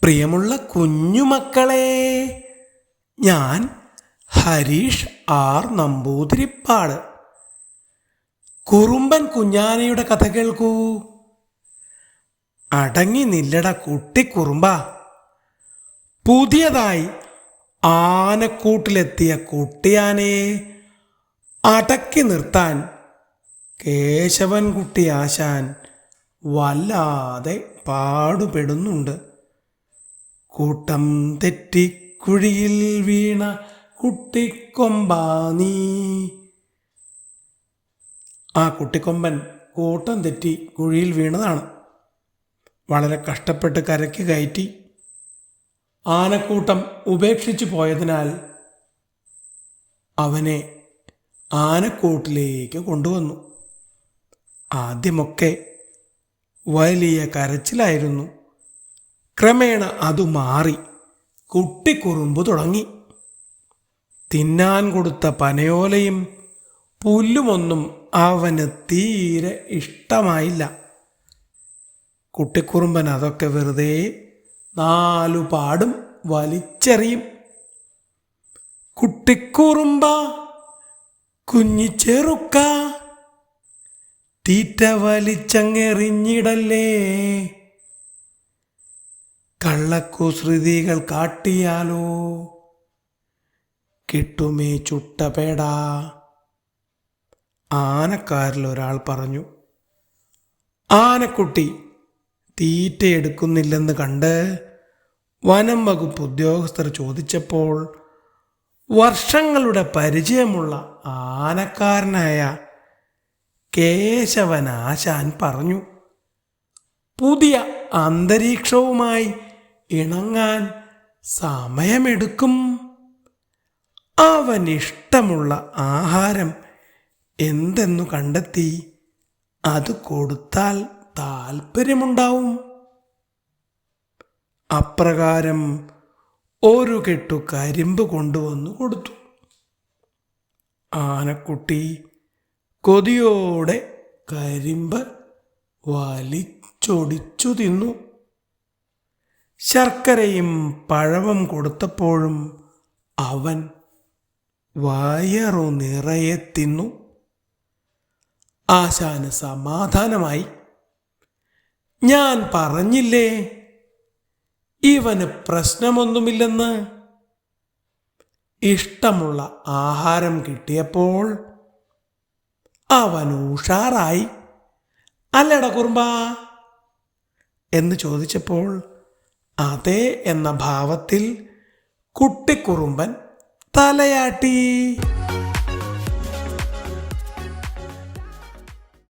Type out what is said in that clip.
പ്രിയമുള്ള കുഞ്ഞുമക്കളെ, ഞാൻ ഹരീഷ് ആർ നമ്പൂതിരിപ്പാട്. കുറുമ്പൻ കുഞ്ഞാനയുടെ കഥ കേൾക്കൂ. അടങ്ങി നില്ലട കുട്ടിക്കുറുമ്പ. പുതിയതായി ആനക്കൂട്ടിലെത്തിയ കുട്ടിയാനയെ അടക്കി നിർത്താൻ കേശവൻകുട്ടി ആശാൻ വല്ലാതെ പാടുപെടുന്നുണ്ട്. കൂട്ടം തെറ്റി കുഴിയിൽ വീണ കുട്ടിക്കൊമ്പാ നീ. ആ കുട്ടിക്കൊമ്പൻ കൂട്ടം തെറ്റി കുഴിയിൽ വീണതാണ്. വളരെ കഷ്ടപ്പെട്ട് കരയ്ക്ക് കയറ്റി. ആനക്കൂട്ടം ഉപേക്ഷിച്ചു പോയതിനാൽ അവനെ ആനക്കൂട്ടിലേക്ക് കൊണ്ടുവന്നു. ആദ്യമൊക്കെ വലിയ കരച്ചിലായിരുന്നു. ക്രമേണ അത് മാറി കുട്ടിക്കുറുമ്പ് തുടങ്ങി. തിന്നാൻ കൊടുത്ത പനയോലയും പുല്ലുമൊന്നും അവന് തീരെ ഇഷ്ടമായില്ല. കുട്ടിക്കുറുമ്പൻ അതൊക്കെ വെറുതെ നാലുപാടും വലിച്ചെറിയും. കുട്ടിക്കുറുമ്പ കുഞ്ഞിച്ചെറുക്ക, തീറ്റ വലിച്ചങ്ങെറിഞ്ഞിടല്ലേ. കള്ളക്കുസൃതികൾ കാട്ടിയാലോ കിട്ടുമേ ചുട്ടപേടാ. ആനക്കാരിൽ ഒരാൾ പറഞ്ഞു. ആനക്കുട്ടി തീറ്റ എടുക്കുന്നില്ലെന്ന് കണ്ട് വനം വകുപ്പ് ഉദ്യോഗസ്ഥർ ചോദിച്ചപ്പോൾ വർഷങ്ങളുടെ പരിചയമുള്ള ആനക്കാരനായ കേശവനാശാൻ പറഞ്ഞു, പുതിയ അന്തരീക്ഷവുമായി ഇണങ്ങാൻ സമയമെടുക്കും. അവൻ ഇഷ്ടമുള്ള ആഹാരം എന്തെന്നു കണ്ടെത്തി അത് കൊടുത്താൽ താല്പര്യമുണ്ടാവും. അപ്രകാരം ഒരു കെട്ടു കരിമ്പ് കൊണ്ടുവന്നു കൊടുത്തു. ആനക്കുട്ടി കൊതിയോടെ കരിമ്പ് വലിച്ചൊടിച്ചു തിന്നു. ശർക്കരയും പഴവും കൊടുത്തപ്പോഴും അവൻ വയറു നിറയെ തിന്നു. ആശാന് സമാധാനമായി. ഞാൻ പറഞ്ഞില്ലേ ഇവന് പ്രശ്നമൊന്നുമില്ലെന്ന്. ഇഷ്ടമുള്ള ആഹാരം കിട്ടിയപ്പോൾ അവൻ ഉഷാറായി. അല്ലട കുറുമ്പ എന്ന് ചോദിച്ചപ്പോൾ അതെ എന്ന ഭാവത്തിൽ കുട്ടിക്കുറുമ്പൻ തലയാട്ടി.